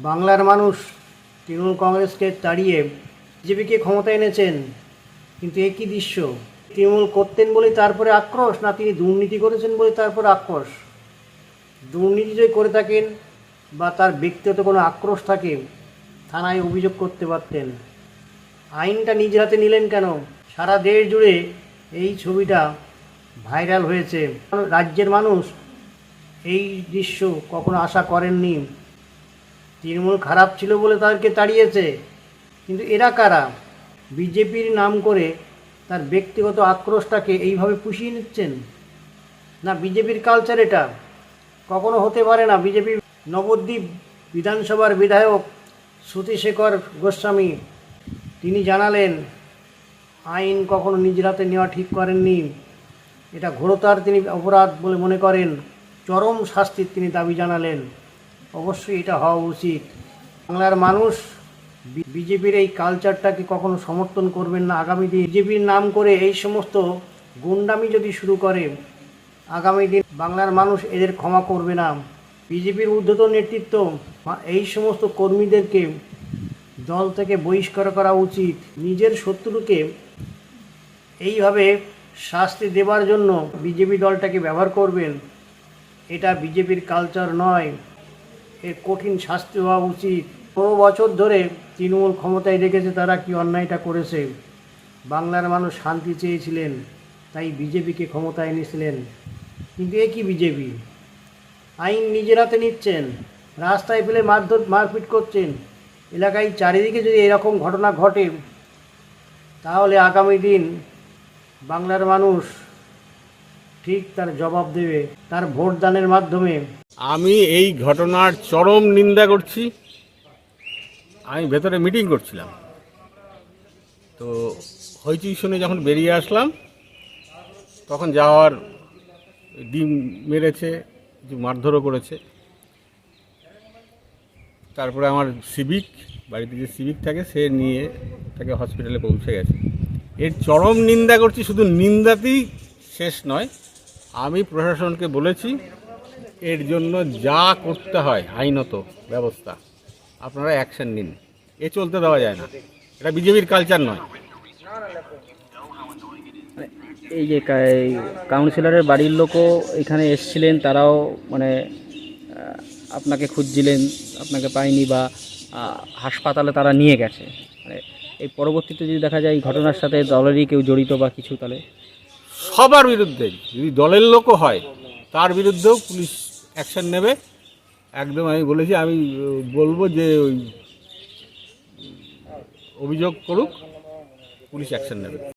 বাংলার মানুষ তৃণমূল কংগ্রেসকে তাড়িয়ে বিজেপিকে ক্ষমতায় এনেছেন, কিন্তু একই দৃশ্য। তৃণমূল করতেন বলে তারপরে আক্রোশ, না তিনি দুর্নীতি করেছেন বলে তারপরে আক্রোশ? দুর্নীতি যদি করে থাকেন বা তার ব্যক্তিগত কোনো আক্রোশ থাকে, থানায় অভিযোগ করতে পারতেন। আইনটা নিজ হাতে নিলেন কেন? সারা দেশ জুড়ে এই ছবিটা ভাইরাল হয়েছে। রাজ্যের মানুষ এই দৃশ্য কখনো আশা করেননি। তৃণমূল খারাপ ছিল বলে তাদেরকে তাড়িয়েছে, কিন্তু এরা কারা? বিজেপির নাম করে তার ব্যক্তিগত আক্রোশটাকে এইভাবে পুষিয়ে নিচ্ছেন। না, বিজেপির কালচার এটা কখনো হতে পারে না। বিজেপির নবদ্বীপ বিধানসভার বিধায়ক শ্রুতিশেখর গোস্বামী তিনি জানালেন, আইন কখনো নিজের হাতে নেওয়া ঠিক করেননি, এটা ঘোরতর তিনি অপরাধ বলে মনে করেন। চরম শাস্তির তিনি দাবি জানালেন। অবশ্যই এটা হওয়া উচিত। বাংলার মানুষ বিজেপির এই কালচারটাকে কখনো সমর্থন করবেন না। আগামী দিন বিজেপির নাম করে এই সমস্ত গুন্ডামি যদি শুরু করে, আগামী দিন বাংলার মানুষ এদের ক্ষমা করবে না। বিজেপির ঊর্ধ্বতন নেতৃত্ব এই সমস্ত কর্মীদেরকে দল থেকে বহিষ্কার করা উচিত। নিজের শত্রুকে এইভাবে শাস্তি দেবার জন্য বিজেপি দলটাকে ব্যবহার করবেন, এটা বিজেপির কালচার নয়। এর কঠিন শাস্তি হওয়া উচিত। ১৫ বছর ধরে তৃণমূল ক্ষমতায় রেখেছে, তারা কি অন্যায়টা করেছে? বাংলার মানুষ শান্তি চেয়েছিলেন, তাই বিজেপিকে ক্ষমতায় এনেছিলেন। কিন্তু এ কি বিজেপি? আইন নিজের হাতে নিচ্ছেন, রাস্তায় ফেলে মারপিট করছেন। এলাকায় চারিদিকে যদি এরকম ঘটনা ঘটে, তাহলে আগামী দিন বাংলার মানুষ ঠিক তার জবাব দেবে তার ভোটদানের মাধ্যমে। আমি এই ঘটনার চরম নিন্দা করছি। আমি ভেতরে মিটিং করছিলাম, তো হইচই শুনে যখন বেরিয়ে আসলাম, তখন যাওয়ার ডিম মেরেছে, কিছু মারধরও করেছে। তারপরে আমার সিভিক, বাড়িতে যে সিভিক থাকে, সে নিয়ে তাকে হসপিটালে পৌঁছে গেছে। এর চরম নিন্দা করছি। শুধু নিন্দাতেই শেষ নয়, আমি প্রশাসনকে বলেছি এর জন্য যা করতে হয় আইনত ব্যবস্থা আপনারা অ্যাকশন নিন। এ চলতে দেওয়া যায় না, এটা বিজেপির কালচার নয়। এই যে কাউন্সিলরের বাড়ির লোকও এখানে এসেছিলেন, তারাও মানে আপনাকে খুঁজছিলেন, আপনাকে পায়নি বা হাসপাতালে তারা নিয়ে গেছে। মানে এই পরবর্তীতে যদি দেখা যায় এই ঘটনার সাথে দলেরই কেউ জড়িত বা কিছু, তাহলে সবার বিরুদ্ধে, যদি দলের লোকও হয় তার বিরুদ্ধেও পুলিশ অ্যাকশন নেবে। একদম আমি বলেছি, আমি বলবো যে ওই অভিযোগ করুক, পুলিশ অ্যাকশন নেবে।